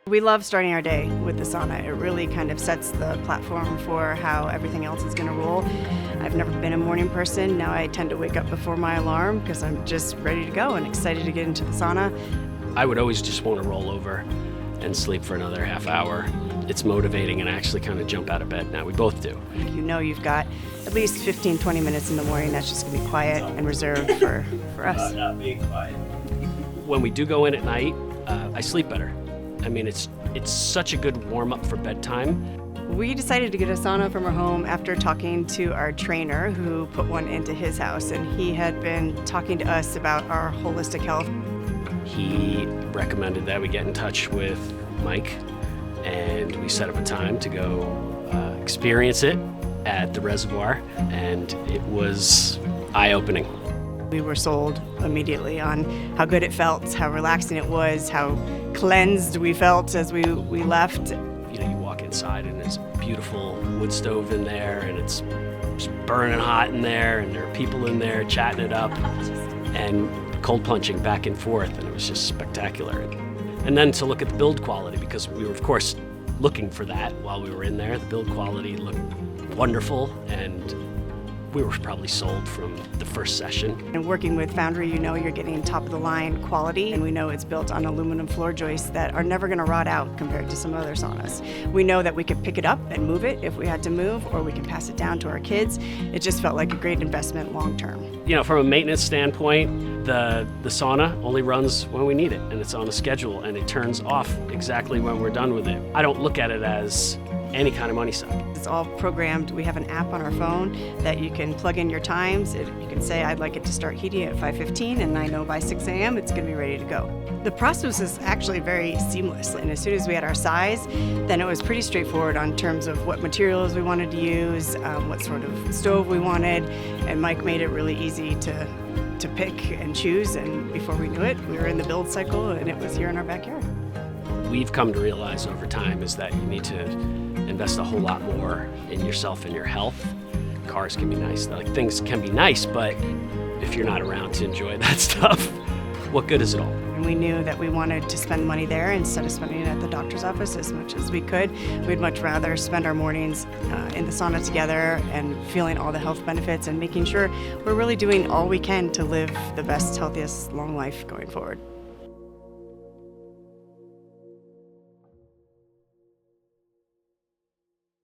We love starting our day with the sauna. It really kind of sets the platform for how everything else is going to roll. I've never been a morning person. Now I tend to wake up before my alarm because I'm just ready to go and excited to get into the sauna. I would always just want to roll over and sleep for another half hour. It's motivating and I actually kind of jump out of bed now. We both do. You know you've got at least 15-20 minutes in the morning that's just going to be quiet and reserved for us. Not being quiet. When we do go in at night, I sleep better. I mean, it's such a good warm-up for bedtime. We decided to get a sauna from our home after talking to our trainer who put one into his house, and he had been talking to us about our holistic health. He recommended that we get in touch with Mike, and we set up a time to go experience it at the reservoir, and it was eye-opening. We were sold immediately on how good it felt, how relaxing it was, how cleansed we felt as we left. You know, you walk inside and there's a beautiful wood stove in there, and it's just burning hot in there, and there are people in there chatting it up, and cold plunging back and forth, and it was just spectacular. And then to look at the build quality, because we were, of course, looking for that while we were in there. The build quality looked wonderful, and we were probably sold from the first session. And working with Foundry, you know you're getting top-of-the-line quality, and we know it's built on aluminum floor joists that are never going to rot out compared to some other saunas. We know that we could pick it up and move it if we had to move, or we could pass it down to our kids. It just felt like a great investment long-term. You know, from a maintenance standpoint, the sauna only runs when we need it, and it's on a schedule, and it turns off exactly when we're done with it. I don't look at it as any kind of money suck. It's all programmed. We have an app on our phone that you can plug in your times. You can say, I'd like it to start heating at 5:15, and I know by 6 a.m. it's going to be ready to go. The process is actually very seamless, and as soon as we had our size, then it was pretty straightforward on terms of what materials we wanted to use, what sort of stove we wanted, and Mike made it really easy to pick and choose, and before we knew it, we were in the build cycle, and it was here in our backyard. We've come to realize over time is that you need to invest a whole lot more in yourself and your health. Cars can be nice, like things can be nice, but if you're not around to enjoy that stuff, what good is it all? And we knew that we wanted to spend money there instead of spending it at the doctor's office as much as we could. We'd much rather spend our mornings in the sauna together and feeling all the health benefits and making sure we're really doing all we can to live the best, healthiest, long life going forward.